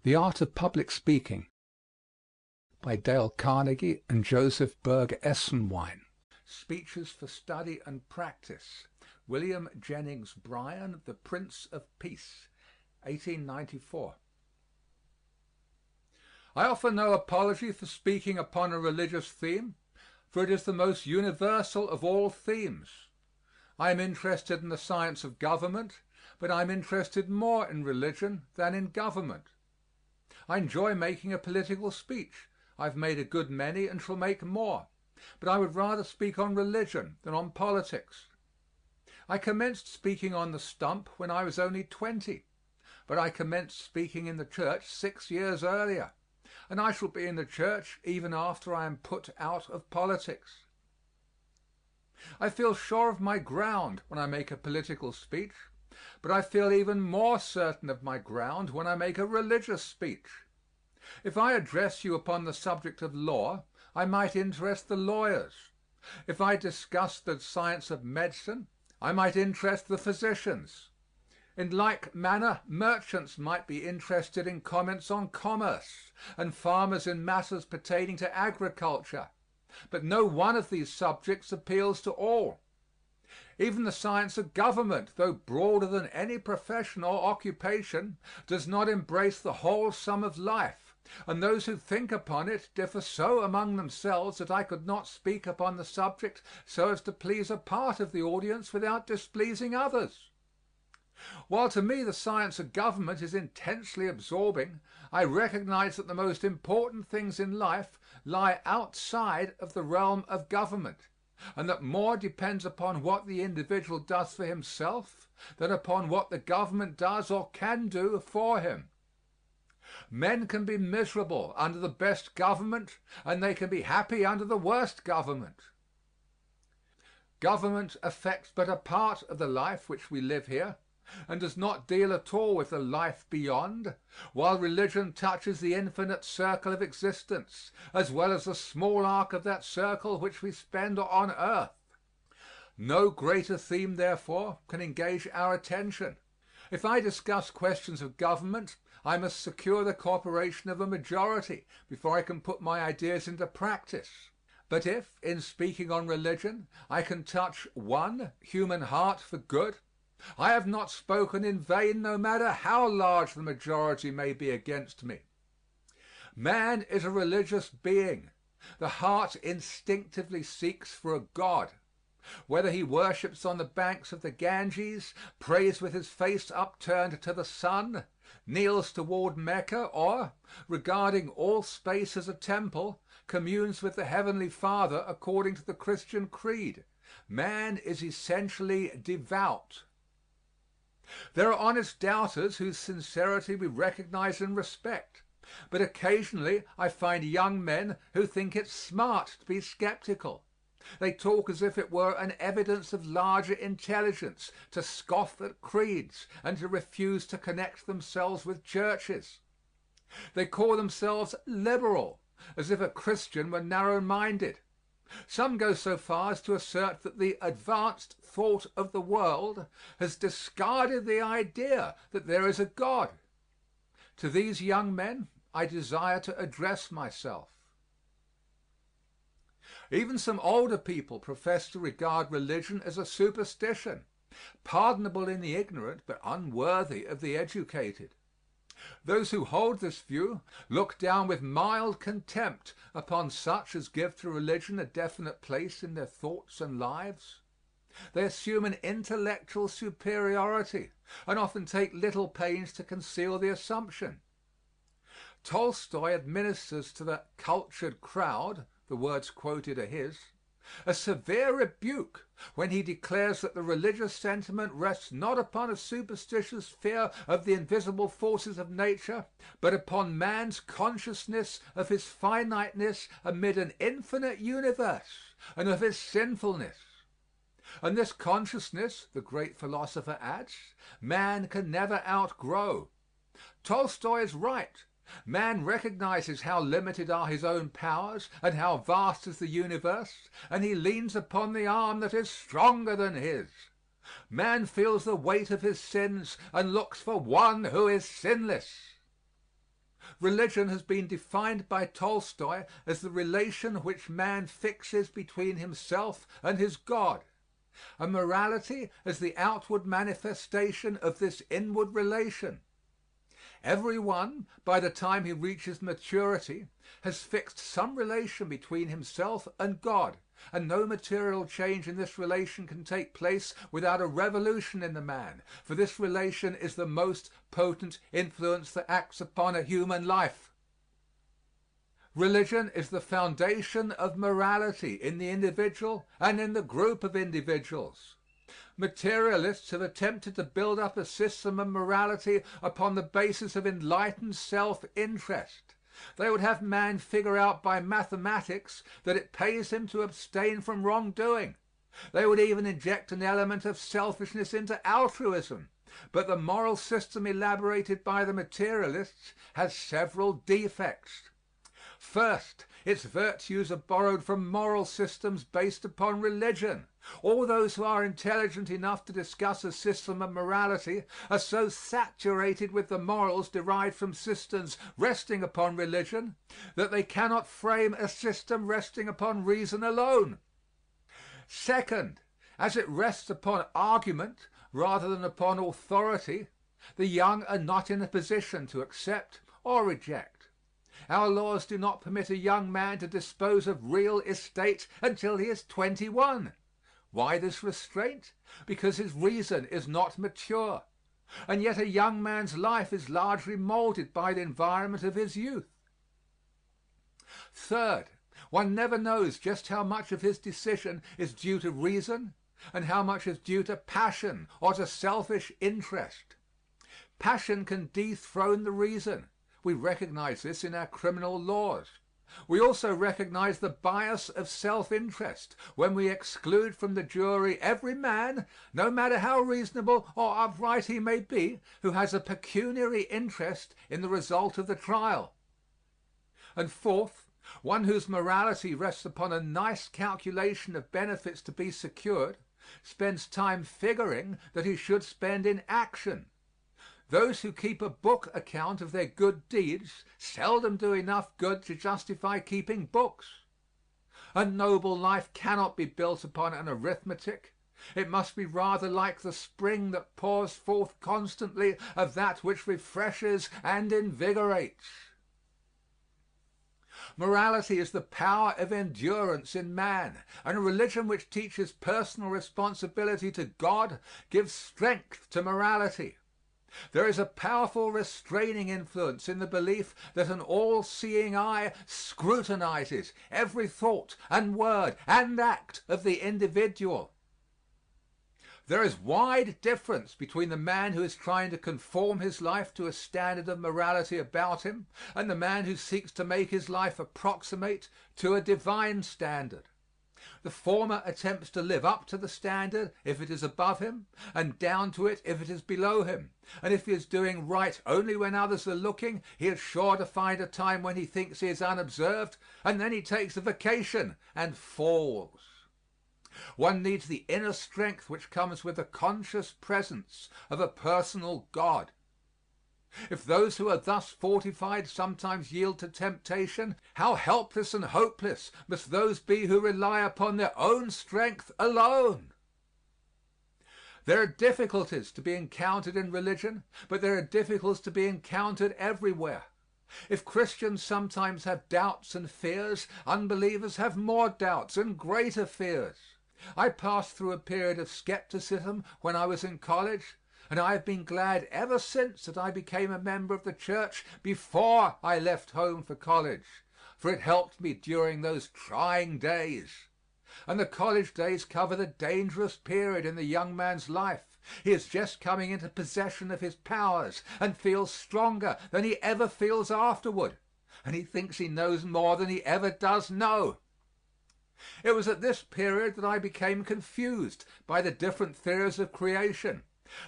The Art of Public Speaking by Dale Carnegie and Joseph Berg Esenwein. Speeches for Study and Practice. William Jennings Bryan, The Prince of Peace, 1894. I offer no apology for speaking upon a religious theme, for it is the most universal of all themes. I am interested in the science of government, but I am interested more in religion than in government. I enjoy making a political speech. I've made a good many and shall make more, but I would rather speak on religion than on politics. I commenced speaking on the stump when I was only 20, but I commenced speaking in the church 6 years earlier, and I shall be in the church even after I am put out of politics. I feel sure of my ground when I make a political speech, but I feel even more certain of my ground when I make a religious speech. If I address you upon the subject of law, I might interest the lawyers. If I discuss the science of medicine, I might interest the physicians. In like manner, merchants might be interested in comments on commerce, and farmers in matters pertaining to agriculture. But no one of these subjects appeals to all. Even the science of government, though broader than any profession or occupation, does not embrace the whole sum of life, and those who think upon it differ so among themselves that I could not speak upon the subject so as to please a part of the audience without displeasing others. While to me the science of government is intensely absorbing, I recognize that the most important things in life lie outside of the realm of government, and that more depends upon what the individual does for himself than upon what the government does or can do for him. Men can be miserable under the best government, and they can be happy under the worst government. Government affects but a part of the life which we live here, and does not deal at all with the life beyond, while religion touches the infinite circle of existence, as well as the small arc of that circle which we spend on earth. No greater theme, therefore, can engage our attention. If I discuss questions of government, I must secure the cooperation of a majority before I can put my ideas into practice. But if, in speaking on religion, I can touch one human heart for good, I have not spoken in vain, no matter how large the majority may be against me. Man is a religious being. The heart instinctively seeks for a God. Whether he worships on the banks of the Ganges, prays with his face upturned to the sun, kneels toward Mecca, or, regarding all space as a temple, communes with the Heavenly Father according to the Christian creed, man is essentially devout. There are honest doubters whose sincerity we recognize and respect, but occasionally I find young men who think it smart to be skeptical. They talk as if it were an evidence of larger intelligence to scoff at creeds and to refuse to connect themselves with churches. They call themselves liberal, as if a Christian were narrow-minded. Some go so far as to assert that the advanced thought of the world has discarded the idea that there is a God. To these young men I desire to address myself. Even some older people profess to regard religion as a superstition, pardonable in the ignorant but unworthy of the educated. Those who hold this view look down with mild contempt upon such as give to religion a definite place in their thoughts and lives. They assume an intellectual superiority and often take little pains to conceal the assumption. Tolstoy administers to the cultured crowd, the words quoted are his, a severe rebuke when he declares that the religious sentiment rests not upon a superstitious fear of the invisible forces of nature, but upon man's consciousness of his finiteness amid an infinite universe and of his sinfulness. And this consciousness, the great philosopher adds, man can never outgrow. Tolstoy is right. Man recognizes how limited are his own powers and how vast is the universe, and he leans upon the arm that is stronger than his. Man feels the weight of his sins and looks for one who is sinless. Religion has been defined by Tolstoy as the relation which man fixes between himself and his God, and morality as the outward manifestation of this inward relation. Every one, by the time he reaches maturity, has fixed some relation between himself and God, and no material change in this relation can take place without a revolution in the man, for this relation is the most potent influence that acts upon a human life. Religion is the foundation of morality in the individual and in the group of individuals. Materialists have attempted to build up a system of morality upon the basis of enlightened self-interest. They would have man figure out by mathematics that it pays him to abstain from wrongdoing. They would even inject an element of selfishness into altruism. But the moral system elaborated by the materialists has several defects. First, its virtues are borrowed from moral systems based upon religion. All those who are intelligent enough to discuss a system of morality are so saturated with the morals derived from systems resting upon religion that they cannot frame a system resting upon reason alone. Second, as it rests upon argument rather than upon authority, the young are not in a position to accept or reject. Our laws do not permit a young man to dispose of real estate until he is 21. Why this restraint? Because his reason is not mature. And yet a young man's life is largely molded by the environment of his youth. Third, one never knows just how much of his decision is due to reason and how much is due to passion or to selfish interest. Passion can dethrone the reason. We recognize this in our criminal laws. We also recognize the bias of self-interest when we exclude from the jury every man, no matter how reasonable or upright he may be, who has a pecuniary interest in the result of the trial. And fourth, one whose morality rests upon a nice calculation of benefits to be secured spends time figuring that he should spend in action. Those who keep a book account of their good deeds seldom do enough good to justify keeping books. A noble life cannot be built upon an arithmetic. It must be rather like the spring that pours forth constantly of that which refreshes and invigorates. Morality is the power of endurance in man, and a religion which teaches personal responsibility to God gives strength to morality. There is a powerful restraining influence in the belief that an all-seeing eye scrutinizes every thought and word and act of the individual. There is wide difference between the man who is trying to conform his life to a standard of morality about him and the man who seeks to make his life approximate to a divine standard. The former attempts to live up to the standard if it is above him, and down to it if it is below him. And if he is doing right only when others are looking, he is sure to find a time when he thinks he is unobserved, and then he takes a vacation and falls. One needs the inner strength which comes with the conscious presence of a personal God. If those who are thus fortified sometimes yield to temptation, how helpless and hopeless must those be who rely upon their own strength alone. There are difficulties to be encountered in religion, but there are difficulties to be encountered everywhere. If Christians sometimes have doubts and fears, unbelievers have more doubts and greater fears. I passed through a period of skepticism when I was in college, and I have been glad ever since that I became a member of the church before I left home for college, for it helped me during those trying days. And the college days cover the dangerous period in the young man's life. He is just coming into possession of his powers and feels stronger than he ever feels afterward, and he thinks he knows more than he ever does know. It was at this period that I became confused by the different theories of creation.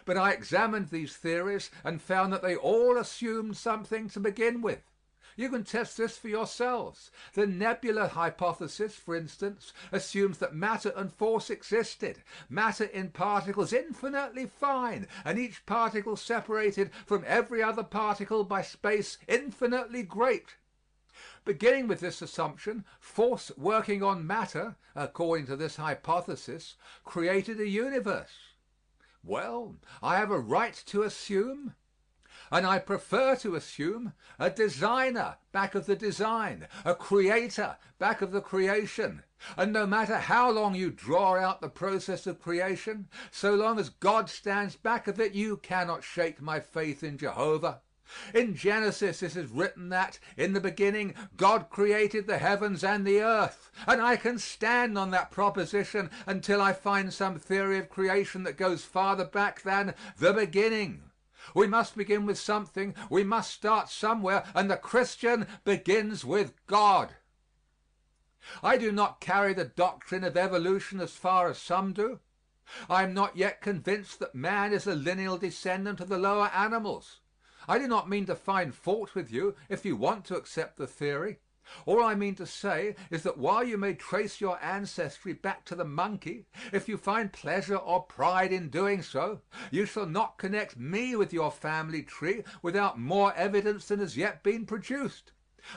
But I examined these theories and found that they all assumed something to begin with. You can test this for yourselves. The nebula hypothesis, for instance, assumes that matter and force existed, matter in particles infinitely fine, and each particle separated from every other particle by space infinitely great. Beginning with this assumption, force working on matter, according to this hypothesis, created a universe. Well, I have a right to assume, and I prefer to assume, a designer back of the design, a creator back of the creation. And no matter how long you draw out the process of creation, so long as God stands back of it, you cannot shake my faith in Jehovah. In Genesis it is written that, in the beginning, God created the heavens and the earth, and I can stand on that proposition until I find some theory of creation that goes farther back than the beginning. We must begin with something, we must start somewhere, and the Christian begins with God. I do not carry the doctrine of evolution as far as some do. I am not yet convinced that man is a lineal descendant of the lower animals. I do not mean to find fault with you if you want to accept the theory. All I mean to say is that while you may trace your ancestry back to the monkey, if you find pleasure or pride in doing so, you shall not connect me with your family tree without more evidence than has yet been produced.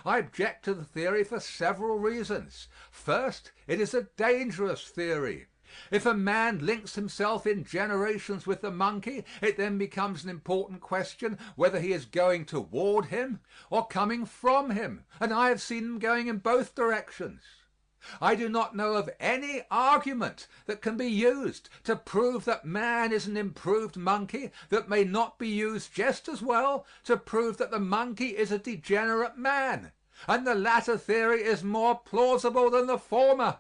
I object to the theory for several reasons. First, it is a dangerous theory. If a man links himself in generations with the monkey, it then becomes an important question whether he is going toward him or coming from him, and I have seen him going in both directions. I do not know of any argument that can be used to prove that man is an improved monkey that may not be used just as well to prove that the monkey is a degenerate man, and the latter theory is more plausible than the former.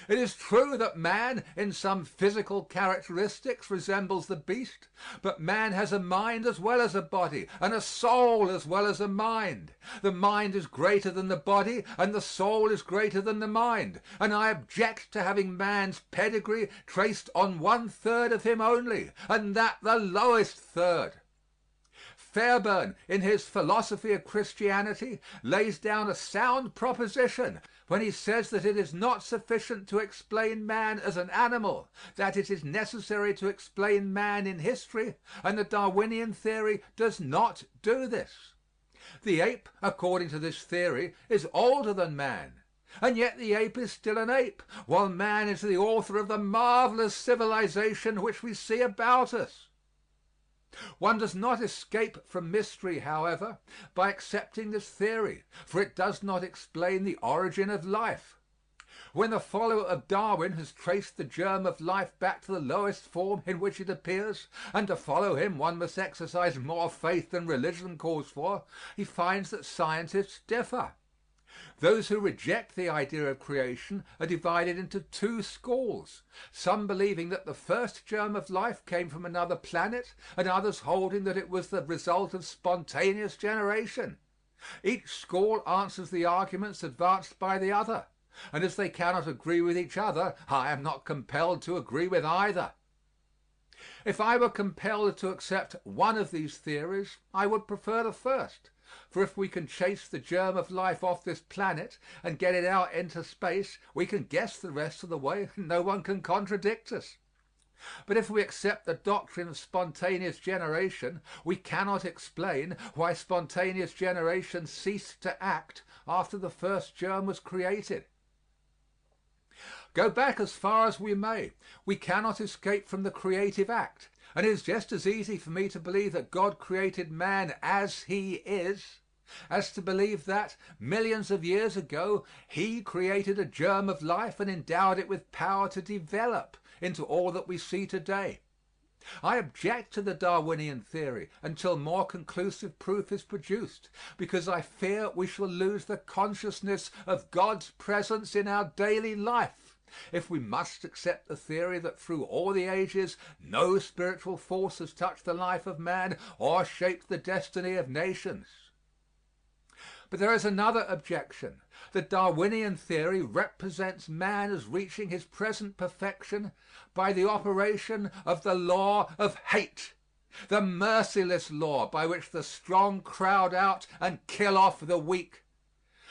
It is true that man in some physical characteristics resembles the beast, but man has a mind as well as a body, and a soul as well as a mind. The mind is greater than the body, and the soul is greater than the mind, and I object to having man's pedigree traced on 1/3 of him only, and that the lowest third. Fairbairn, in his Philosophy of Christianity, lays down a sound proposition when he says that it is not sufficient to explain man as an animal, that it is necessary to explain man in history, and the Darwinian theory does not do this. The ape, according to this theory, is older than man, and yet the ape is still an ape, while man is the author of the marvelous civilization which we see about us. One does not escape from mystery, however, by accepting this theory, for it does not explain the origin of life. When the follower of Darwin has traced the germ of life back to the lowest form in which it appears, and to follow him one must exercise more faith than religion calls for, he finds that scientists differ. Those who reject the idea of creation are divided into two schools, some believing that the first germ of life came from another planet, and others holding that it was the result of spontaneous generation. Each school answers the arguments advanced by the other, and as they cannot agree with each other, I am not compelled to agree with either. If I were compelled to accept one of these theories, I would prefer the first. For if we can chase the germ of life off this planet and get it out into space, we can guess the rest of the way and no one can contradict us. But if we accept the doctrine of spontaneous generation, we cannot explain why spontaneous generation ceased to act after the first germ was created. Go back as far as we may, we cannot escape from the creative act. And it is just as easy for me to believe that God created man as he is, as to believe that, millions of years ago, he created a germ of life and endowed it with power to develop into all that we see today. I object to the Darwinian theory until more conclusive proof is produced, because I fear we shall lose the consciousness of God's presence in our daily life if we must accept the theory that through all the ages no spiritual force has touched the life of man or shaped the destiny of nations. But there is another objection. The Darwinian theory represents man as reaching his present perfection by the operation of the law of hate. the merciless law by which the strong crowd out and kill off the weak.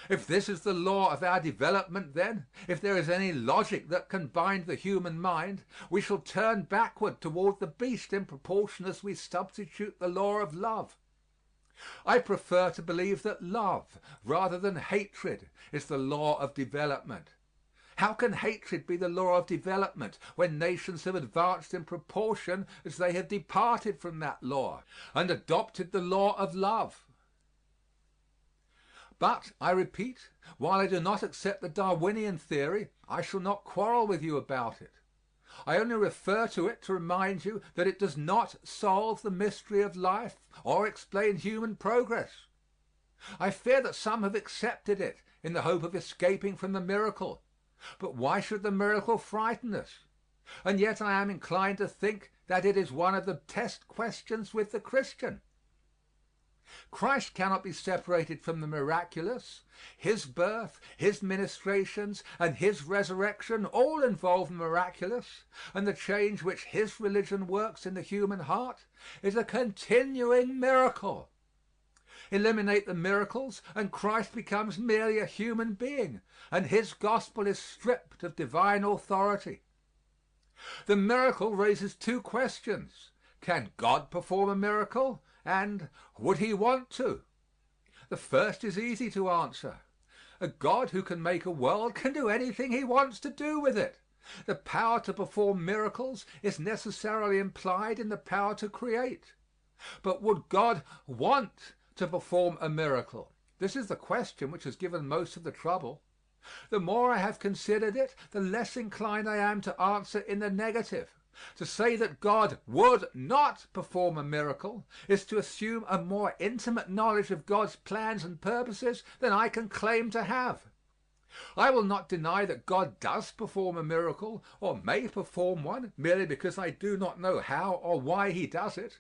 If this is the law of our development, then, if there is any logic that can bind the human mind, we shall turn backward toward the beast in proportion as we substitute the law of love. I prefer to believe that love, rather than hatred, is the law of development. How can hatred be the law of development when nations have advanced in proportion as they have departed from that law and adopted the law of love? But, I repeat, while I do not accept the Darwinian theory, I shall not quarrel with you about it. I only refer to it to remind you that it does not solve the mystery of life or explain human progress. I fear that some have accepted it in the hope of escaping from the miracle. But why should the miracle frighten us? And yet I am inclined to think that it is one of the test questions with the Christian. Christ cannot be separated from the miraculous. His birth, his ministrations, and his resurrection all involve the miraculous, and the change which his religion works in the human heart is a continuing miracle. Eliminate the miracles and Christ becomes merely a human being, and his gospel is stripped of divine authority. The miracle raises two questions. Can God perform a miracle? And would he want to? The first is easy to answer. A God who can make a world can do anything he wants to do with it. The power to perform miracles is necessarily implied in the power to create. But would God want to perform a miracle? This is the question which has given most of the trouble. The more I have considered it, the less inclined I am to answer in the negative. To say that God would not perform a miracle is to assume a more intimate knowledge of God's plans and purposes than I can claim to have. I will not deny that God does perform a miracle or may perform one merely because I do not know how or why he does it.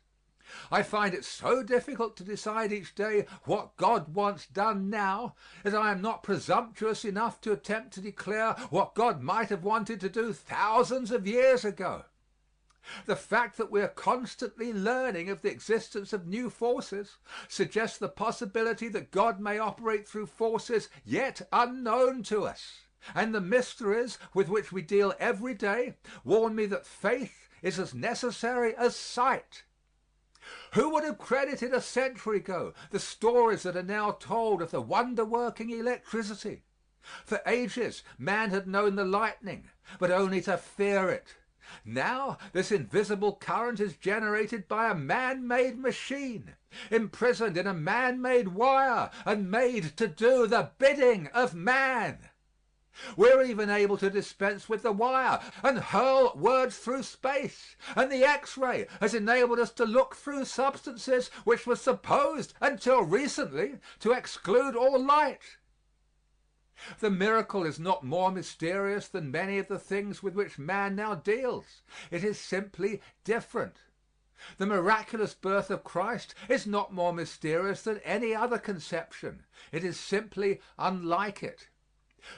I find it so difficult to decide each day what God wants done now that I am not presumptuous enough to attempt to declare what God might have wanted to do thousands of years ago. The fact that we are constantly learning of the existence of new forces suggests the possibility that God may operate through forces yet unknown to us. And the mysteries with which we deal every day warn me that faith is as necessary as sight. Who would have credited a century ago the stories that are now told of the wonder-working electricity? For ages man had known the lightning, but only to fear it. Now this invisible current is generated by a man-made machine, imprisoned in a man-made wire and made to do the bidding of man. We're even able to dispense with the wire and hurl words through space, and the X-ray has enabled us to look through substances which were supposed until recently to exclude all light. The miracle is not more mysterious than many of the things with which man now deals. It is simply different. The miraculous birth of Christ is not more mysterious than any other conception. It is simply unlike it.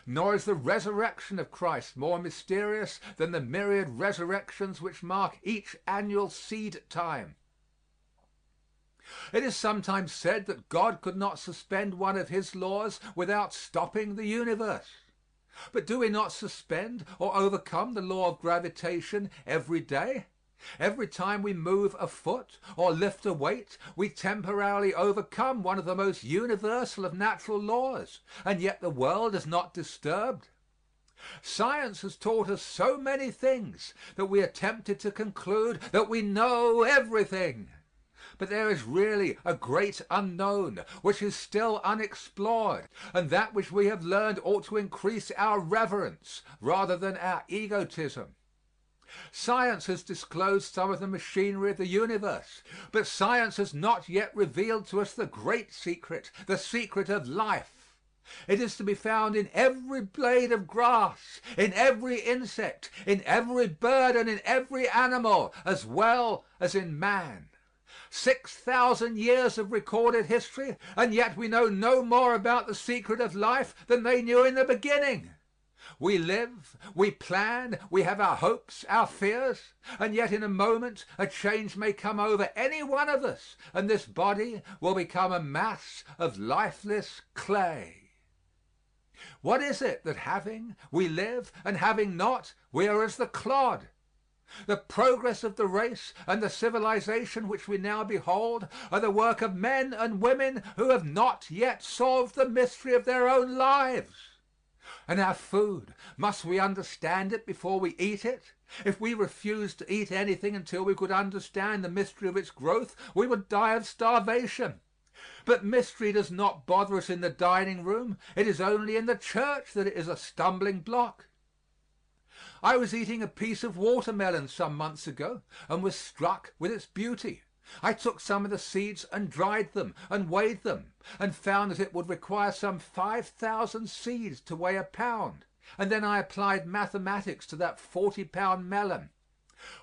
Nor is the resurrection of Christ more mysterious than the myriad resurrections which mark each annual seed time. It is sometimes said that God could not suspend one of his laws without stopping the universe. But do we not suspend or overcome the law of gravitation every day? Every time we move a foot or lift a weight, we temporarily overcome one of the most universal of natural laws, and yet the world is not disturbed. Science has taught us so many things that we are tempted to conclude that we know everything. But there is really a great unknown which is still unexplored, and that which we have learned ought to increase our reverence rather than our egotism. Science has disclosed some of the machinery of the universe, but science has not yet revealed to us the great secret, the secret of life. It is to be found in every blade of grass, in every insect, in every bird, and in every animal, as well as in man. 6,000 years of recorded history, and yet we know no more about the secret of life than they knew in the beginning. We live, we plan, we have our hopes, our fears, and yet in a moment a change may come over any one of us and this body will become a mass of lifeless clay. What is it that having, we live, and having not, we are as the clod? The progress of the race and the civilization which we now behold are the work of men and women who have not yet solved the mystery of their own lives. And our food, must we understand it before we eat it? If we refused to eat anything until we could understand the mystery of its growth, we would die of starvation. But mystery does not bother us in the dining room. It is only in the church that it is a stumbling block. I was eating a piece of watermelon some months ago and was struck with its beauty. I took some of the seeds and dried them and weighed them and found that it would require some 5,000 seeds to weigh a pound, and then I applied mathematics to that 40-pound melon.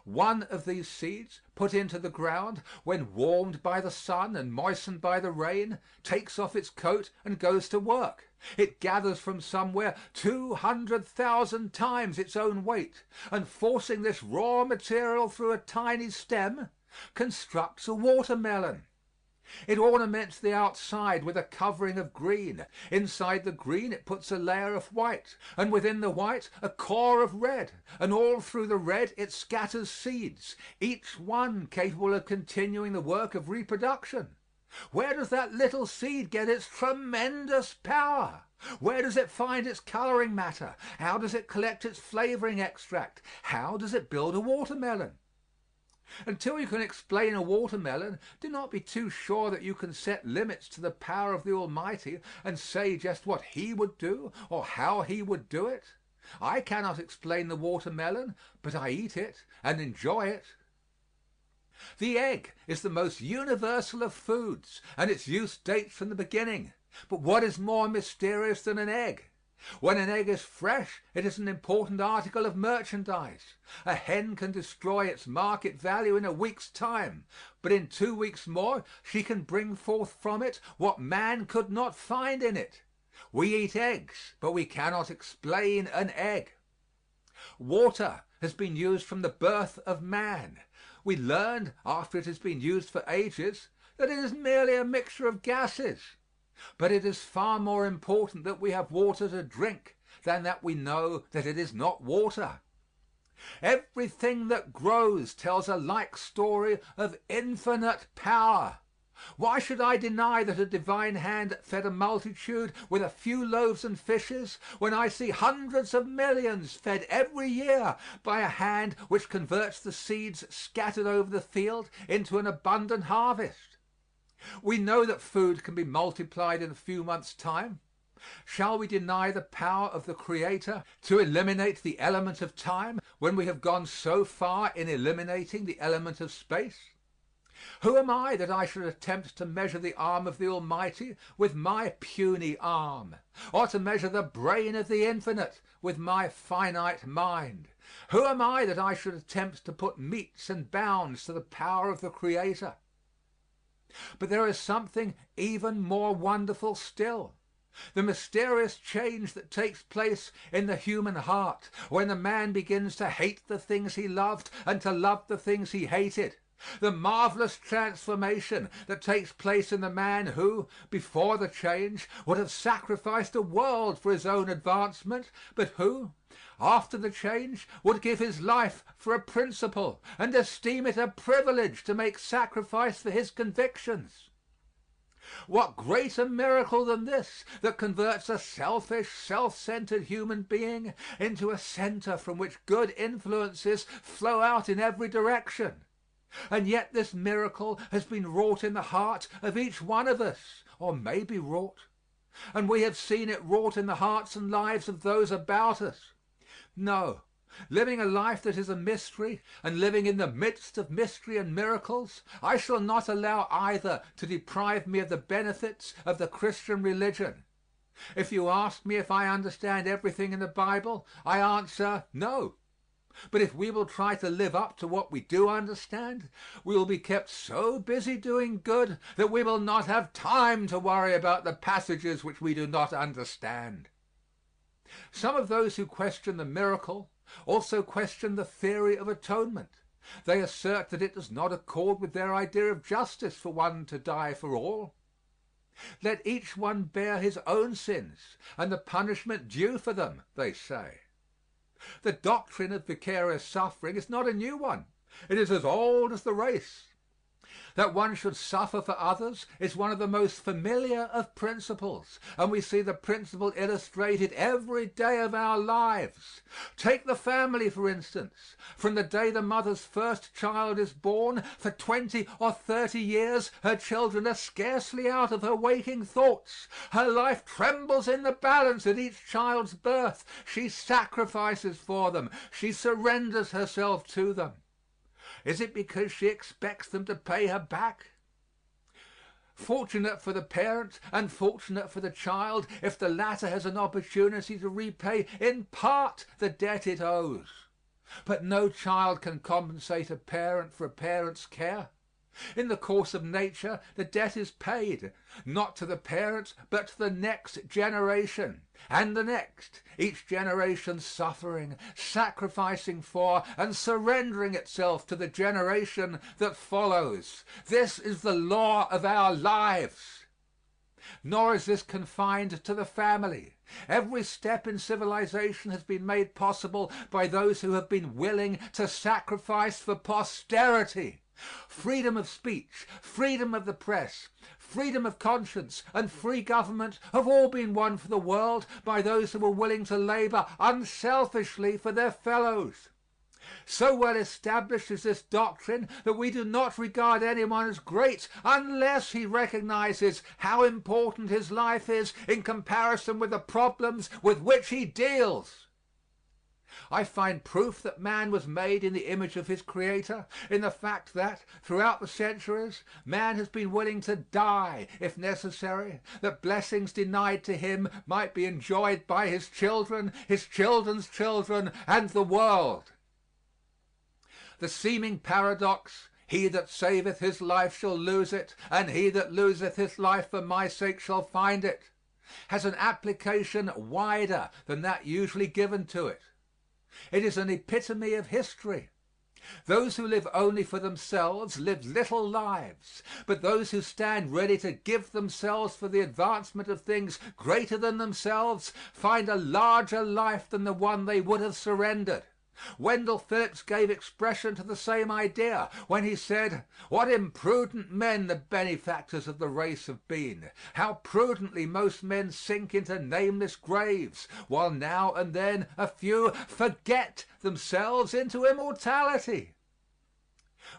One of these seeds put into the ground, when warmed by the sun and moistened by the rain, takes off its coat and goes to work. It gathers from somewhere 200,000 times its own weight, and forcing this raw material through a tiny stem, constructs a watermelon. It ornaments the outside with a covering of green. Inside the green it puts a layer of white, and within the white a core of red, and all through the red it scatters seeds, each one capable of continuing the work of reproduction. Where does that little seed get its tremendous power? Where does it find its coloring matter? How does it collect its flavoring extract? How does it build a watermelon? Until you can explain a watermelon, do not be too sure that you can set limits to the power of the Almighty and say just what He would do or how He would do it. I cannot explain the watermelon, but I eat it and enjoy it. The egg is the most universal of foods, and its use dates from the beginning. But what is more mysterious than an egg? When an egg is fresh, it is an important article of merchandise. A hen can destroy its market value in a week's time, but in 2 weeks more she can bring forth from it what man could not find in it. We eat eggs, but we cannot explain an egg. Water has been used from the birth of man. We learned, after it has been used for ages, that it is merely a mixture of gases. But it is far more important that we have water to drink than that we know that it is not water. Everything that grows tells a like story of infinite power. Why should I deny that a divine hand fed a multitude with a few loaves and fishes when I see hundreds of millions fed every year by a hand which converts the seeds scattered over the field into an abundant harvest? We know that food can be multiplied in a few months' time. Shall we deny the power of the Creator to eliminate the element of time when we have gone so far in eliminating the element of space? Who am I that I should attempt to measure the arm of the Almighty with my puny arm, or to measure the brain of the Infinite with my finite mind? Who am I that I should attempt to put metes and bounds to the power of the Creator? But there is something even more wonderful still. The mysterious change that takes place in the human heart when the man begins to hate the things he loved and to love the things he hated. The marvelous transformation that takes place in the man who, before the change, would have sacrificed a world for his own advancement, but who, after the change, would give his life for a principle and esteem it a privilege to make sacrifice for his convictions. What greater miracle than this that converts a selfish, self-centered human being into a center from which good influences flow out in every direction? And yet this miracle has been wrought in the heart of each one of us, or may be wrought, and we have seen it wrought in the hearts and lives of those about us. No, living a life that is a mystery and living in the midst of mystery and miracles, I shall not allow either to deprive me of the benefits of the Christian religion. If you ask me if I understand everything in the Bible, I answer no. But if we will try to live up to what we do understand, we will be kept so busy doing good that we will not have time to worry about the passages which we do not understand. Some of those who question the miracle also question the theory of atonement. They assert that it does not accord with their idea of justice for one to die for all. Let each one bear his own sins and the punishment due for them, they say. The doctrine of vicarious suffering is not a new one. It is as old as the race. That one should suffer for others is one of the most familiar of principles, and we see the principle illustrated every day of our lives. Take the family, for instance. From the day the mother's first child is born, for 20 or 30 years her children are scarcely out of her waking thoughts. Her life trembles in the balance at each child's birth. She sacrifices for them. She surrenders herself to them. Is it because she expects them to pay her back? Fortunate for the parent and fortunate for the child if the latter has an opportunity to repay in part the debt it owes. But no child can compensate a parent for a parent's care. In the course of nature the debt is paid, not to the parent but to the next generation, and the next, each generation suffering, sacrificing for and surrendering itself to the generation that follows. This is the law of our lives. Nor is this confined to the family. Every step in civilization has been made possible by those who have been willing to sacrifice for posterity. Freedom of speech, freedom of the press, freedom of conscience, and free government have all been won for the world by those who were willing to labor unselfishly for their fellows. So well established is this doctrine that we do not regard anyone as great unless he recognizes how important his life is in comparison with the problems with which he deals. I find proof that man was made in the image of his Creator in the fact that, throughout the centuries, man has been willing to die, if necessary, that blessings denied to him might be enjoyed by his children, his children's children, and the world. The seeming paradox, he that saveth his life shall lose it, and he that loseth his life for my sake shall find it, has an application wider than that usually given to it. It is an epitome of history. Those who live only for themselves live little lives, but those who stand ready to give themselves for the advancement of things greater than themselves find a larger life than the one they would have surrendered. Wendell Phillips gave expression to the same idea when he said, "What imprudent men the benefactors of the race have been! How prudently most men sink into nameless graves, while now and then a few forget themselves into immortality."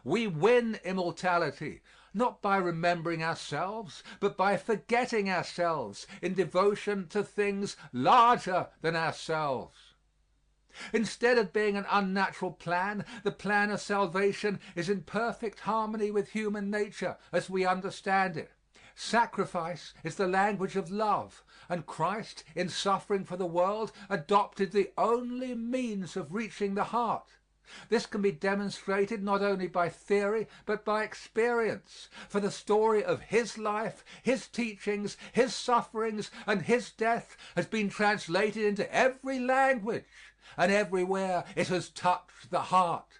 We win immortality not by remembering ourselves, but by forgetting ourselves in devotion to things larger than ourselves. Instead of being an unnatural plan, the plan of salvation is in perfect harmony with human nature as we understand it. Sacrifice is the language of love, and Christ, in suffering for the world, adopted the only means of reaching the heart. This can be demonstrated not only by theory but by experience, for the story of his life, his teachings, his sufferings, and his death has been translated into every language, and everywhere it has touched the heart.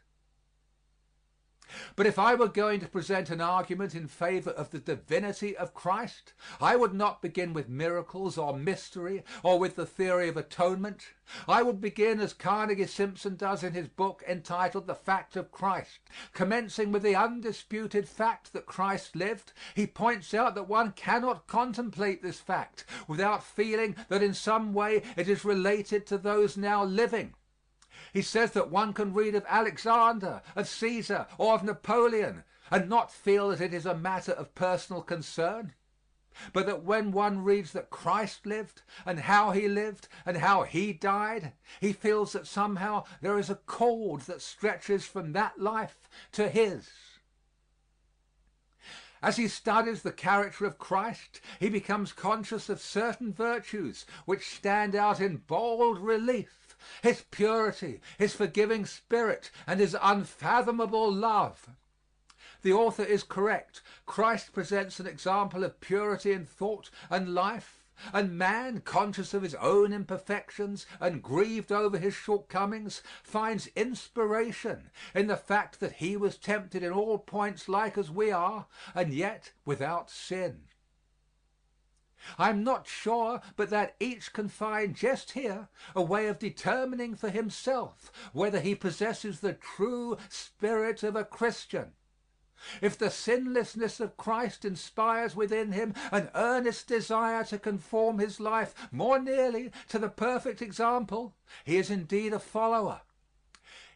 But if I were going to present an argument in favor of the divinity of Christ, I would not begin with miracles or mystery or with the theory of atonement. I would begin as Carnegie Simpson does in his book entitled The Fact of Christ. Commencing with the undisputed fact that Christ lived, he points out that one cannot contemplate this fact without feeling that in some way it is related to those now living. He says that one can read of Alexander, of Caesar, or of Napoleon and not feel that it is a matter of personal concern, but that when one reads that Christ lived and how he died, he feels that somehow there is a cord that stretches from that life to his. As he studies the character of Christ, he becomes conscious of certain virtues which stand out in bold relief. His purity, his forgiving spirit, and his unfathomable love. The author is correct. Christ presents an example of purity in thought and life, and man, conscious of his own imperfections and grieved over his shortcomings, finds inspiration in the fact that he was tempted in all points like as we are, and yet without sin. I am not sure but that each can find just here a way of determining for himself whether he possesses the true spirit of a Christian. If the sinlessness of Christ inspires within him an earnest desire to conform his life more nearly to the perfect example, he is indeed a follower.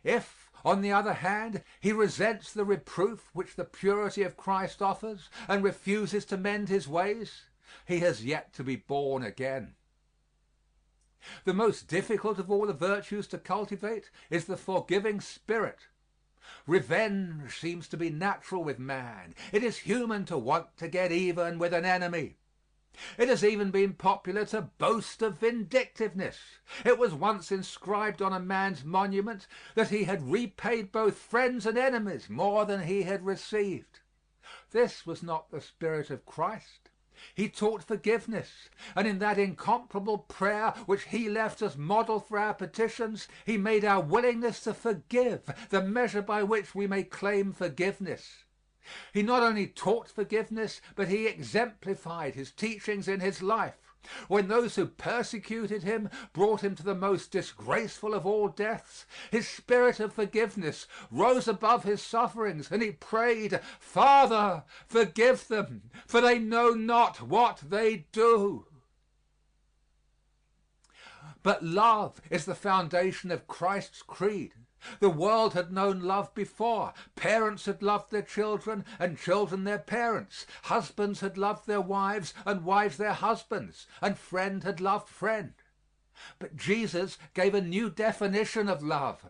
If, on the other hand, he resents the reproof which the purity of Christ offers and refuses to mend his ways, he has yet to be born again. The most difficult of all the virtues to cultivate is the forgiving spirit. Revenge seems to be natural with man. It is human to want to get even with an enemy. It has even been popular to boast of vindictiveness. It was once inscribed on a man's monument that he had repaid both friends and enemies more than he had received. This was not the spirit of Christ. He taught forgiveness, and in that incomparable prayer which he left as model for our petitions, he made our willingness to forgive the measure by which we may claim forgiveness. He not only taught forgiveness, but he exemplified his teachings in his life. When those who persecuted him brought him to the most disgraceful of all deaths, his spirit of forgiveness rose above his sufferings, and he prayed, "Father, forgive them, for they know not what they do." But love is the foundation of Christ's creed. The world had known love before. Parents had loved their children, and children their parents. Husbands had loved their wives, and wives their husbands, and friend had loved friend. But Jesus gave a new definition of love.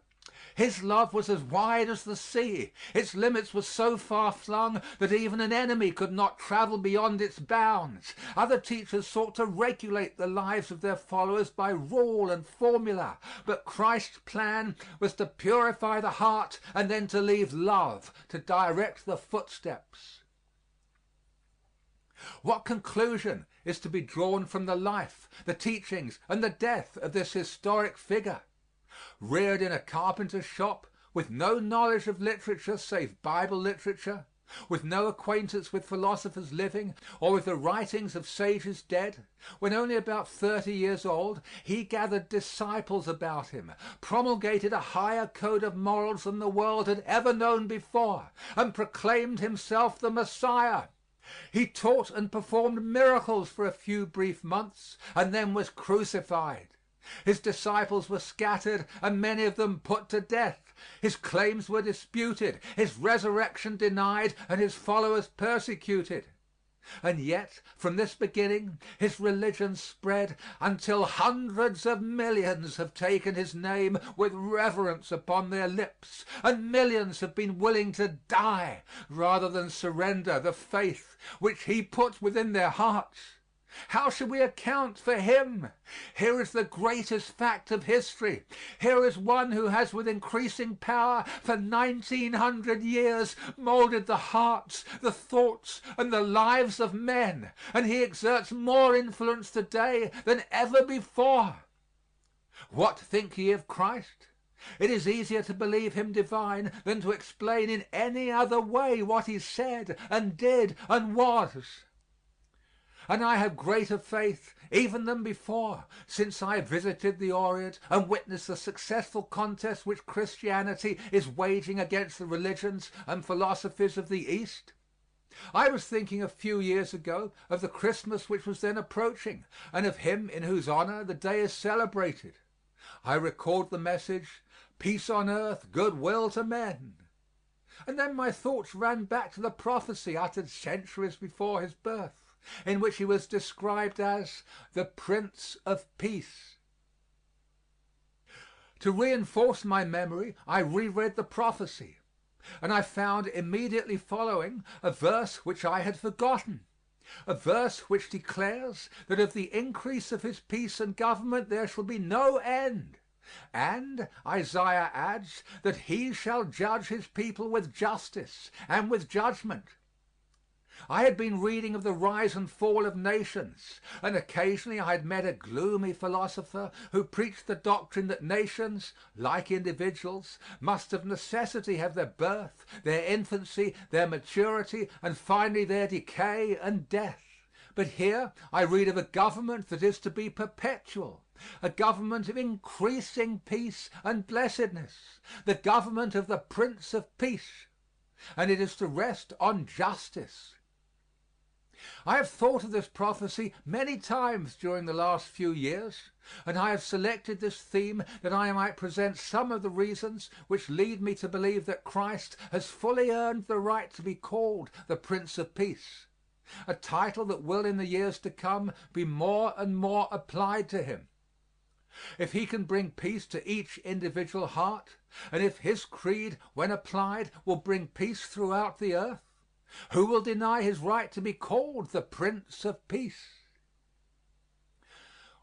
His love was as wide as the sea. Its limits were so far flung that even an enemy could not travel beyond its bounds. Other teachers sought to regulate the lives of their followers by rule and formula, but Christ's plan was to purify the heart and then to leave love to direct the footsteps. What conclusion is to be drawn from the life, the teachings, and the death of this historic figure? Reared in a carpenter's shop, with no knowledge of literature save Bible literature, with no acquaintance with philosophers living or with the writings of sages dead, when only about 30 years old, he gathered disciples about him, promulgated a higher code of morals than the world had ever known before, and proclaimed himself the Messiah. He taught and performed miracles for a few brief months, and then was crucified. His disciples were scattered and many of them put to death. His claims were disputed, his resurrection denied, and his followers persecuted. And yet, from this beginning, his religion spread until hundreds of millions have taken his name with reverence upon their lips, and millions have been willing to die rather than surrender the faith which he put within their hearts. How shall we account for him? Here is the greatest fact of history. Here is one who has with increasing power for 1900 years molded the hearts, the thoughts, and the lives of men, and he exerts more influence today than ever before. What think ye of Christ? It is easier to believe him divine than to explain in any other way what he said and did and was. And I have greater faith even than before, since I visited the Orient and witnessed the successful contest which Christianity is waging against the religions and philosophies of the East. I was thinking a few years ago of the Christmas which was then approaching, and of him in whose honor the day is celebrated. I recalled the message, "Peace on earth, good will to men." And then my thoughts ran back to the prophecy uttered centuries before his birth, in which he was described as the Prince of Peace. To reinforce my memory, I reread the prophecy, and I found immediately following a verse which I had forgotten, a verse which declares that of the increase of his peace and government there shall be no end. And Isaiah adds that he shall judge his people with justice and with judgment. I had been reading of the rise and fall of nations, and occasionally I had met a gloomy philosopher who preached the doctrine that nations, like individuals, must of necessity have their birth, their infancy, their maturity, and finally their decay and death. But here I read of a government that is to be perpetual, a government of increasing peace and blessedness, the government of the Prince of Peace, and it is to rest on justice. I have thought of this prophecy many times during the last few years, and I have selected this theme that I might present some of the reasons which lead me to believe that Christ has fully earned the right to be called the Prince of Peace, a title that will in the years to come be more and more applied to him. If he can bring peace to each individual heart, and if his creed, when applied, will bring peace throughout the earth, who will deny his right to be called the Prince of Peace?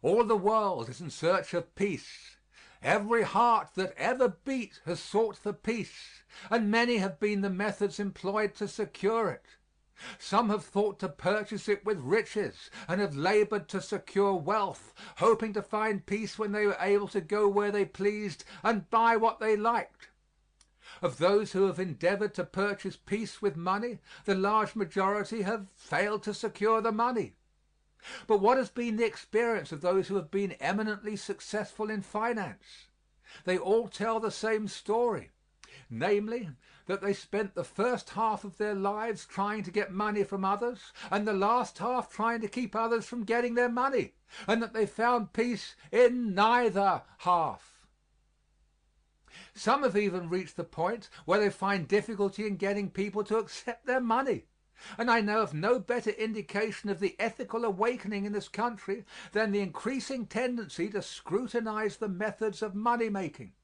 All the world is in search of peace. Every heart that ever beat has sought for peace, and many have been the methods employed to secure it. Some have thought to purchase it with riches, and have labored to secure wealth, hoping to find peace when they were able to go where they pleased and buy what they liked. Of those who have endeavored to purchase peace with money, the large majority have failed to secure the money. But what has been the experience of those who have been eminently successful in finance? They all tell the same story, namely, that they spent the first half of their lives trying to get money from others, and the last half trying to keep others from getting their money, and that they found peace in neither half. Some have even reached the point where they find difficulty in getting people to accept their money, and I know of no better indication of the ethical awakening in this country than the increasing tendency to scrutinize the methods of money making.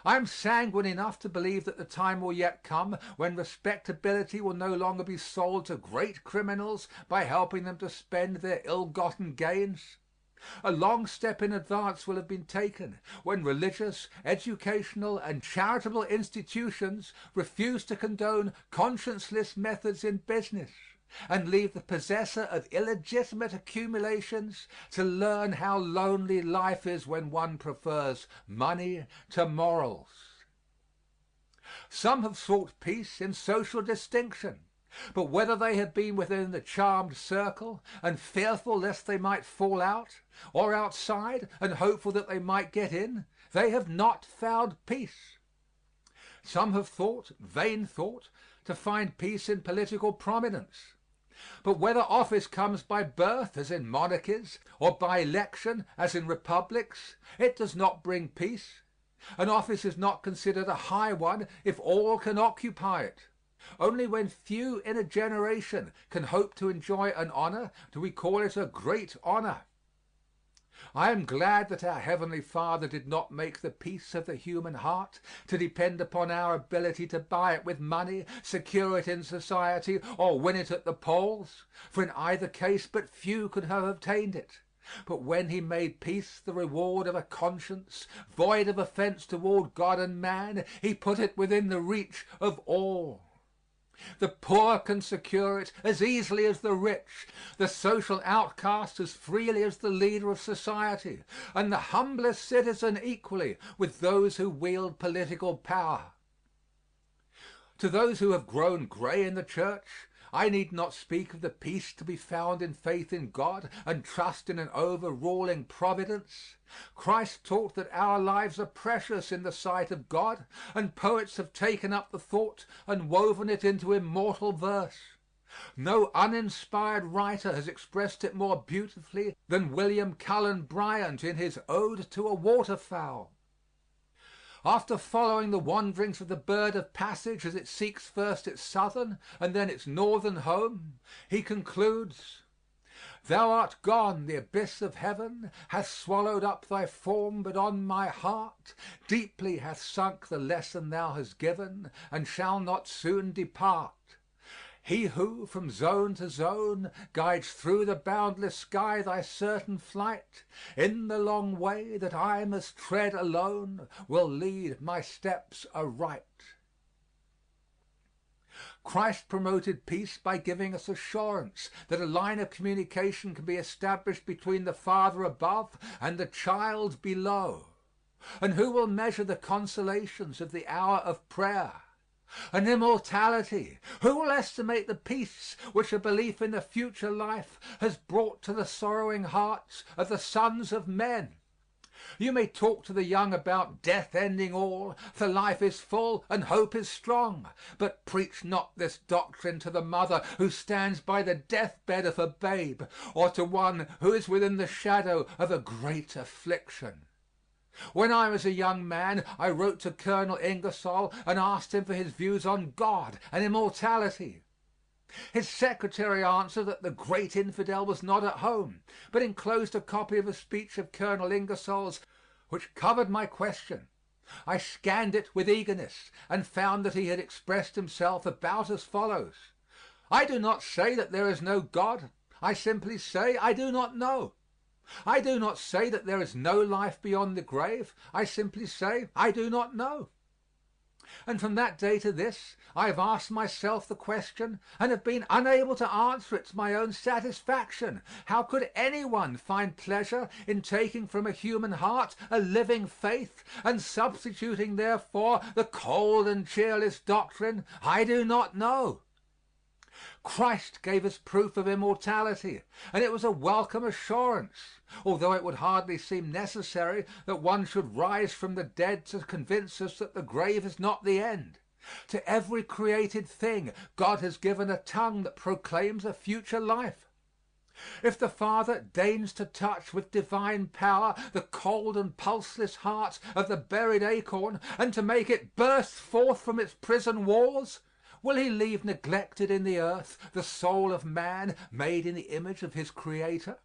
I am sanguine enough to believe that the time will yet come when respectability will no longer be sold to great criminals by helping them to spend their ill-gotten gains. A long step in advance will have been taken when religious, educational, and charitable institutions refuse to condone conscienceless methods in business, and leave the possessor of illegitimate accumulations to learn how lonely life is when one prefers money to morals. Some have sought peace in social distinction, but whether they have been within the charmed circle and fearful lest they might fall out, or outside and hopeful that they might get in, they have not found peace. Some have thought, vain thought, to find peace in political prominence. But whether office comes by birth, as in monarchies, or by election, as in republics, it does not bring peace. An office is not considered a high one if all can occupy it. Only when few in a generation can hope to enjoy an honor do we call it a great honor. I am glad that our Heavenly Father did not make the peace of the human heart to depend upon our ability to buy it with money, secure it in society, or win it at the polls, for in either case but few could have obtained it. But when he made peace the reward of a conscience void of offense toward God and man, he put it within the reach of all. The poor can secure it as easily as the rich, the social outcast as freely as the leader of society, and the humblest citizen equally with those who wield political power. To those who have grown gray in the church, I need not speak of the peace to be found in faith in God and trust in an overruling providence. Christ taught that our lives are precious in the sight of God, and poets have taken up the thought and woven it into immortal verse. No uninspired writer has expressed it more beautifully than William Cullen Bryant in his Ode to a Waterfowl. After following the wanderings of the bird of passage as it seeks first its southern and then its northern home, he concludes, "Thou art gone, the abyss of heaven hath swallowed up thy form, but on my heart deeply hath sunk the lesson thou hast given, and shall not soon depart. He who, from zone to zone, guides through the boundless sky thy certain flight, in the long way that I must tread alone, will lead my steps aright." Christ promoted peace by giving us assurance that a line of communication can be established between the Father above and the child below. And who will measure the consolations of the hour of prayer? And immortality, who will estimate the peace which a belief in the future life has brought to the sorrowing hearts of the sons of men? You may talk to the young about death ending all, for life is full and hope is strong, but preach not this doctrine to the mother who stands by the deathbed of her babe, or to one who is within the shadow of a great affliction. When I was a young man I wrote to Colonel Ingersoll and asked him for his views on God and immortality. His secretary answered that the great infidel was not at home, but enclosed a copy of a speech of Colonel Ingersoll's which covered my question. I scanned it with eagerness and found that he had expressed himself about as follows: I do not say that there is no God. I simply say I do not know. I do not say that there is no life beyond the grave. I simply say I do not know. And from that day to this I have asked myself the question and have been unable to answer it to my own satisfaction. How could anyone find pleasure in taking from a human heart a living faith and substituting therefor the cold and cheerless doctrine, I do not know? Christ gave us proof of immortality, and it was a welcome assurance, although it would hardly seem necessary that one should rise from the dead to convince us that the grave is not the end. To every created thing God has given a tongue that proclaims a future life. If the Father deigns to touch with divine power the cold and pulseless heart of the buried acorn and to make it burst forth from its prison walls, will he leave neglected in the earth the soul of man made in the image of his Creator?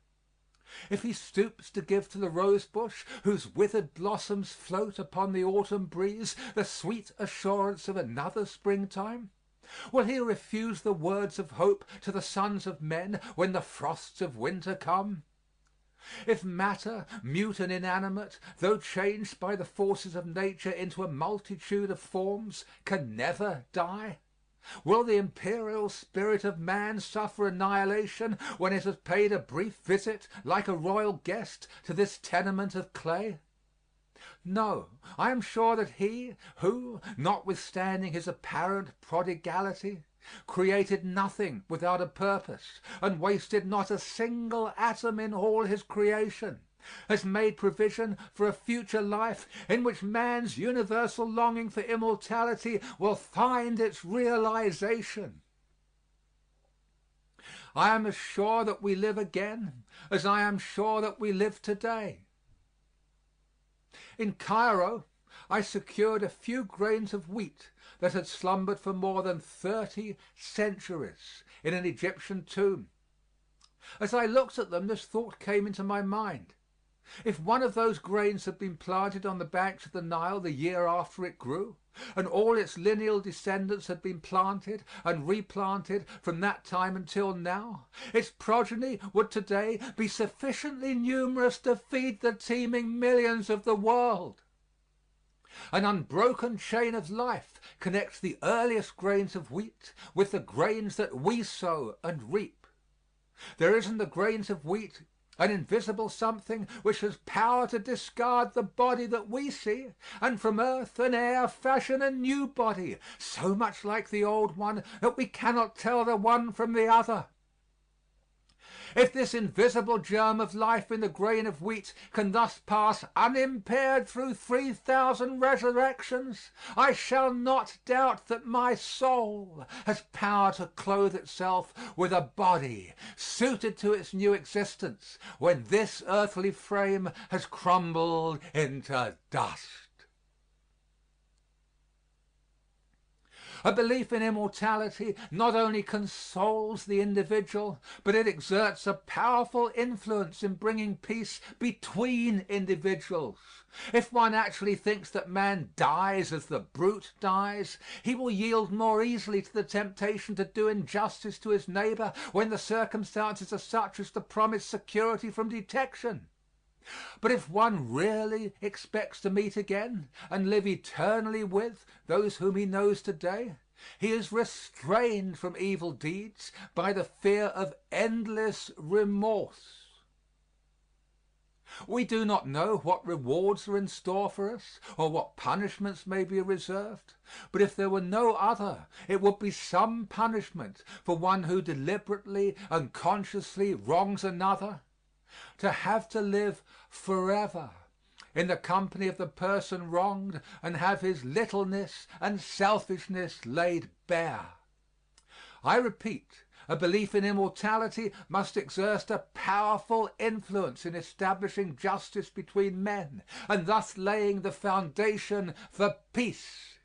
If he stoops to give to the rosebush, whose withered blossoms float upon the autumn breeze, the sweet assurance of another springtime, will he refuse the words of hope to the sons of men when the frosts of winter come? If matter, mute and inanimate, though changed by the forces of nature into a multitude of forms, can never die, will the imperial spirit of man suffer annihilation when it has paid a brief visit, like a royal guest, to this tenement of clay? No, I am sure that he who, notwithstanding his apparent prodigality, created nothing without a purpose and wasted not a single atom in all his creation, has made provision for a future life in which man's universal longing for immortality will find its realization. I am as sure that we live again as I am sure that we live today. In Cairo I secured a few grains of wheat that had slumbered for more than 30 centuries in an Egyptian tomb. As I looked at them, this thought came into my mind: if one of those grains had been planted on the banks of the Nile the year after it grew, and all its lineal descendants had been planted and replanted from that time until now, its progeny would today be sufficiently numerous to feed the teeming millions of the world. An unbroken chain of life connects the earliest grains of wheat with the grains that we sow and reap. There is in the grains of wheat an invisible something which has power to discard the body that we see, and from earth and air fashion a new body, so much like the old one that we cannot tell the one from the other. If this invisible germ of life in the grain of wheat can thus pass unimpaired through 3,000 resurrections, I shall not doubt that my soul has power to clothe itself with a body suited to its new existence when this earthly frame has crumbled into dust. A belief in immortality not only consoles the individual, but it exerts a powerful influence in bringing peace between individuals. If one actually thinks that man dies as the brute dies, he will yield more easily to the temptation to do injustice to his neighbor when the circumstances are such as to promise security from detection. But if one really expects to meet again and live eternally with those whom he knows today, He is restrained from evil deeds by the fear of endless remorse. We do not know what rewards are in store for us, or what punishments may be reserved, but if there were no other, it would be some punishment for one who deliberately and consciously wrongs another, to have to live forever in the company of the person wronged and have his littleness and selfishness laid bare. I repeat, a belief in immortality must exert a powerful influence in establishing justice between men, and thus laying the foundation for peace.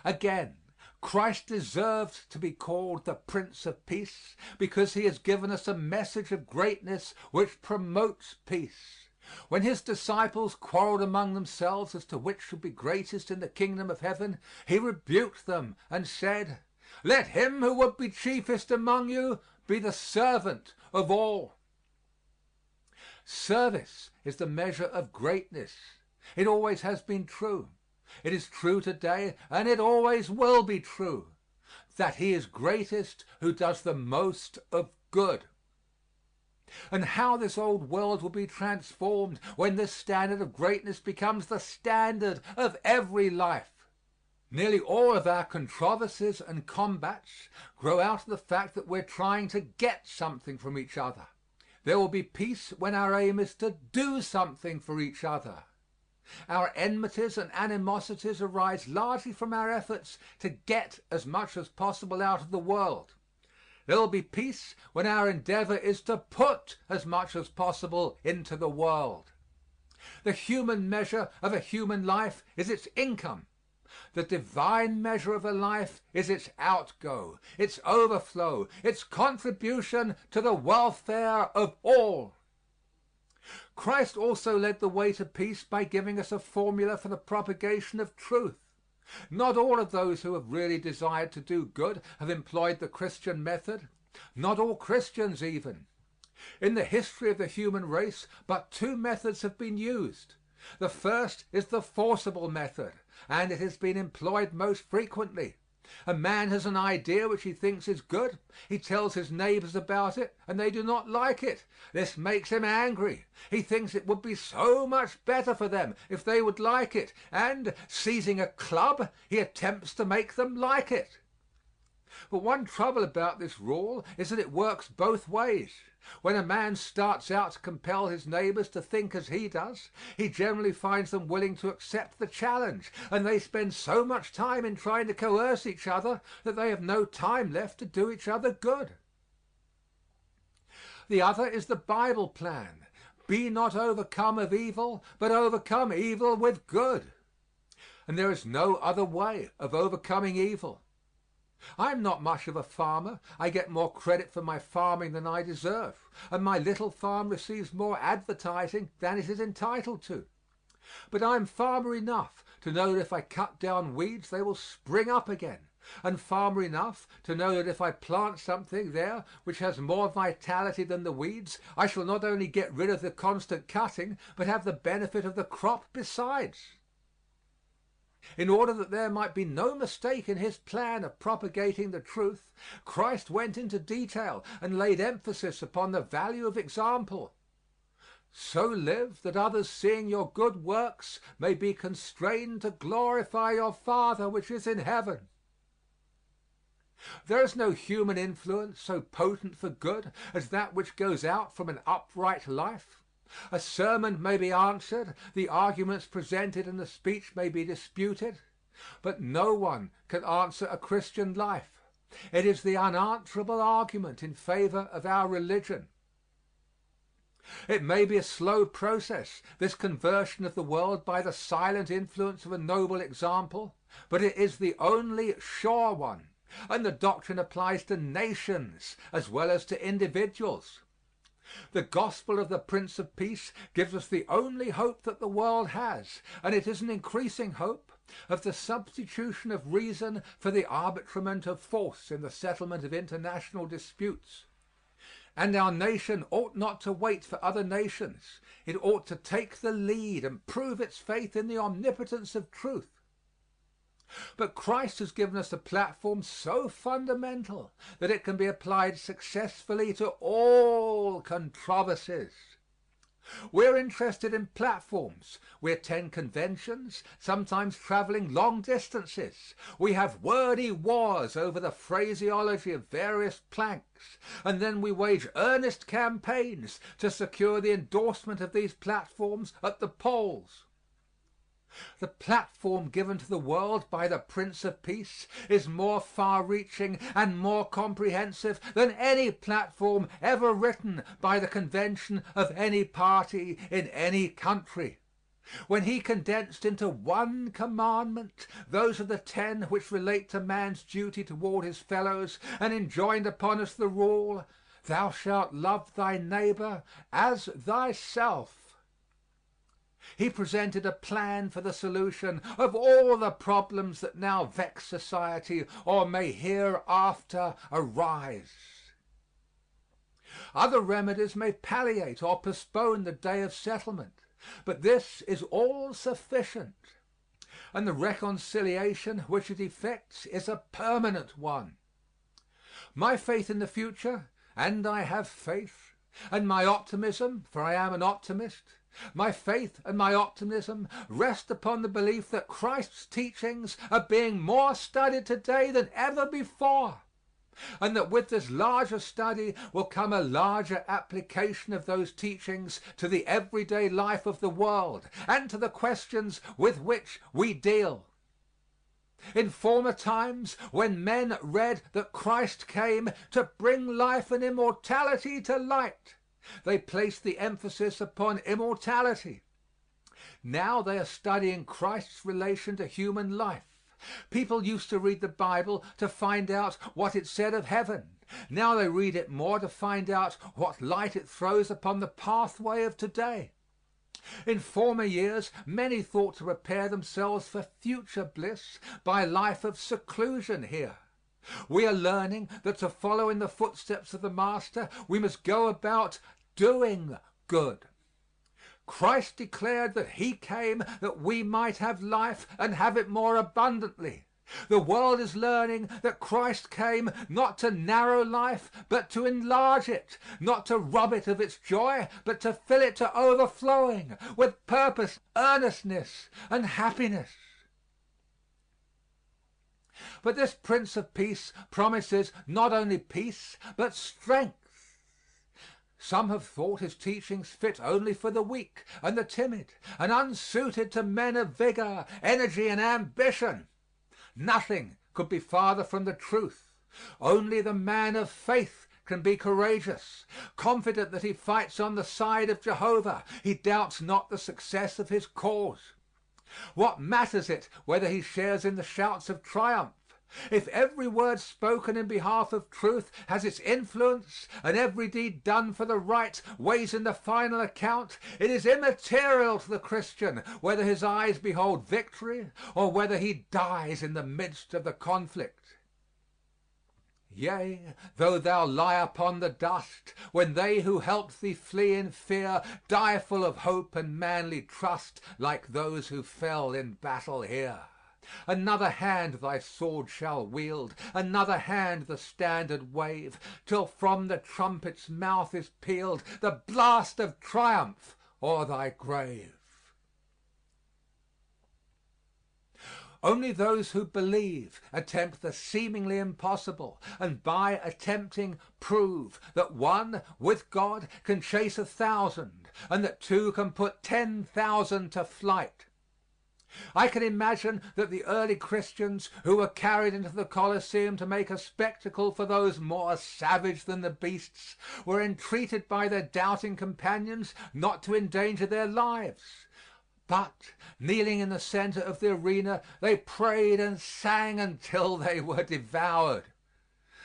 Again, Christ deserved to be called the Prince of Peace because he has given us a message of greatness which promotes peace. When his disciples quarreled among themselves as to which should be greatest in the kingdom of heaven, he rebuked them and said, "Let him who would be chiefest among you be the servant of all." Service is the measure of greatness. It always has been true. It is true today, and it always will be true, that he is greatest who does the most of good. And how this old world will be transformed when this standard of greatness becomes the standard of every life. Nearly all of our controversies and combats grow out of the fact that we're trying to get something from each other. There will be peace when our aim is to do something for each other. Our enmities and animosities arise largely from our efforts to get as much as possible out of the world. There will be peace when our endeavor is to put as much as possible into the world. The human measure of a human life is its income. The divine measure of a life is its outgo, its overflow, its contribution to the welfare of all. Christ also led the way to peace by giving us a formula for the propagation of truth. Not all of those who have really desired to do good have employed the Christian method, not all Christians even. In the history of the human race, but two methods have been used. The first is the forcible method, and it has been employed most frequently. A man has an idea which he thinks is good. He tells his neighbors about it, and they do not like it. This makes him angry. He thinks it would be so much better for them if they would like it, and, seizing a club, he attempts to make them like it. But one trouble about this rule is that it works both ways. When a man starts out to compel his neighbors to think as he does, he generally finds them willing to accept the challenge, and they spend so much time in trying to coerce each other that they have no time left to do each other good. The other is the Bible plan. Be not overcome of evil, but overcome evil with good. And there is no other way of overcoming evil. I am not much of a farmer. I get more credit for my farming than I deserve, and my little farm receives more advertising than it is entitled to. But I am farmer enough to know that if I cut down weeds they will spring up again, and farmer enough to know that if I plant something there which has more vitality than the weeds, I shall not only get rid of the constant cutting, but have the benefit of the crop besides. In order that there might be no mistake in his plan of propagating the truth, Christ went into detail and laid emphasis upon the value of example. So live that others seeing your good works may be constrained to glorify your Father which is in heaven. There is no human influence so potent for good as that which goes out from an upright life. A sermon may be answered, the arguments presented and the speech may be disputed, but no one can answer a Christian life. It is the unanswerable argument in favor of our religion. It may be a slow process, this conversion of the world by the silent influence of a noble example, but it is the only sure one, and the doctrine applies to nations as well as to individuals. The gospel of the Prince of Peace gives us the only hope that the world has, and it is an increasing hope, of the substitution of reason for the arbitrament of force in the settlement of international disputes. And our nation ought not to wait for other nations. It ought to take the lead and prove its faith in the omnipotence of truth. But Christ has given us a platform so fundamental that it can be applied successfully to all controversies. We're interested in platforms. We attend conventions, sometimes traveling long distances. We have wordy wars over the phraseology of various planks, and then we wage earnest campaigns to secure the endorsement of these platforms at the polls. The platform given to the world by the Prince of Peace is more far-reaching and more comprehensive than any platform ever written by the convention of any party in any country. When he condensed into one commandment those of the 10 which relate to man's duty toward his fellows, and enjoined upon us the rule, "Thou shalt love thy neighbor as thyself," he presented a plan for the solution of all the problems that now vex society or may hereafter arise. Other remedies may palliate or postpone the day of settlement, but this is all sufficient, and the reconciliation which it effects is a permanent one. My faith in the future, and I have faith, and my optimism, for I am an optimist, my faith and my optimism rest upon the belief that Christ's teachings are being more studied today than ever before, and that with this larger study will come a larger application of those teachings to the everyday life of the world and to the questions with which we deal. In former times, when men read that Christ came to bring life and immortality to light, they placed the emphasis upon immortality. Now they are studying Christ's relation to human life. People used to read the Bible to find out what it said of heaven. Now they read it more to find out what light it throws upon the pathway of today. In former years, many thought to prepare themselves for future bliss by a life of seclusion here. We are learning that to follow in the footsteps of the Master, we must go about doing good. Christ declared that he came that we might have life and have it more abundantly. The world is learning that Christ came not to narrow life, but to enlarge it, not to rob it of its joy, but to fill it to overflowing with purpose, earnestness, and happiness. But this Prince of Peace promises not only peace, but strength. Some have thought his teachings fit only for the weak and the timid, and unsuited to men of vigor, energy, and ambition. Nothing could be farther from the truth. Only the man of faith can be courageous. Confident that he fights on the side of Jehovah, he doubts not the success of his cause. What matters it whether he shares in the shouts of triumph? If every word spoken in behalf of truth has its influence, and every deed done for the right weighs in the final account, it is immaterial to the Christian whether his eyes behold victory or whether he dies in the midst of the conflict. Yea, though thou lie upon the dust, when they who helped thee flee in fear, die full of hope and manly trust, like those who fell in battle here. Another hand thy sword shall wield, another hand the standard wave, till from the trumpet's mouth is pealed the blast of triumph o'er thy grave. Only those who believe attempt the seemingly impossible, and by attempting prove that one with God can chase 1,000, and that two can put 10,000 to flight. I can imagine that the early Christians who were carried into the Colosseum to make a spectacle for those more savage than the beasts were entreated by their doubting companions not to endanger their lives. But, kneeling in the center of the arena, they prayed and sang until they were devoured.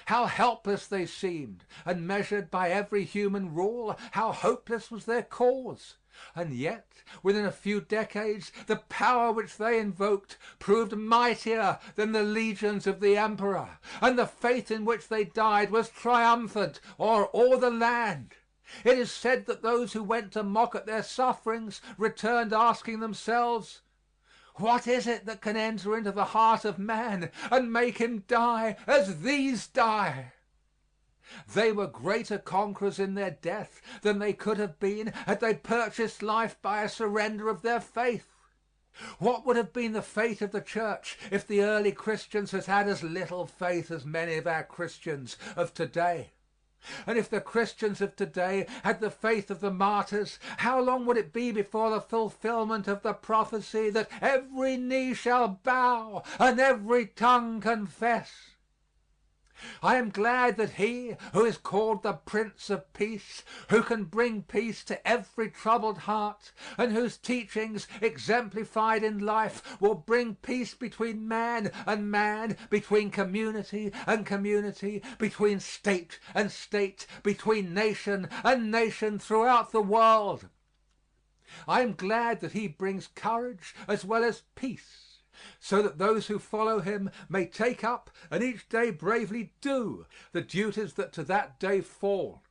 How helpless they seemed, and measured by every human rule, how hopeless was their cause. And yet, within a few decades, the power which they invoked proved mightier than the legions of the emperor, and the faith in which they died was triumphant o'er all the land. It is said that those who went to mock at their sufferings returned asking themselves, What is it that can enter into the heart of man and make him die as these die? They were greater conquerors in their death than they could have been had they purchased life by a surrender of their faith. What would have been the fate of the church if the early Christians had had as little faith as many of our Christians of today? And if the Christians of today had the faith of the martyrs, how long would it be before the fulfillment of the prophecy that every knee shall bow and every tongue confess? I am glad that he who is called the Prince of Peace, who can bring peace to every troubled heart, and whose teachings, exemplified in life, will bring peace between man and man, between community and community, between state and state, between nation and nation throughout the world. I am glad that he brings courage as well as peace, so that those who follow him may take up and each day bravely do the duties that to that day fall.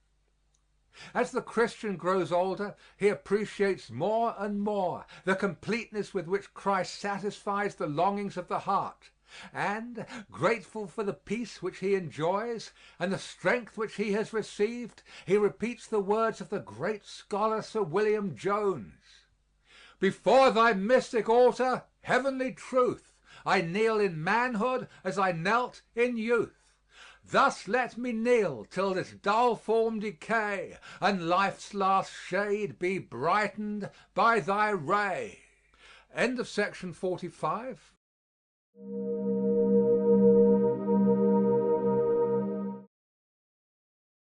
As the Christian grows older, he appreciates more and more the completeness with which Christ satisfies the longings of the heart, and, grateful for the peace which he enjoys and the strength which he has received, he repeats the words of the great scholar Sir William Jones: "Before thy mystic altar, heavenly truth, I kneel in manhood as I knelt in youth. Thus let me kneel till this dull form decay, and life's last shade be brightened by thy ray." End of section 45.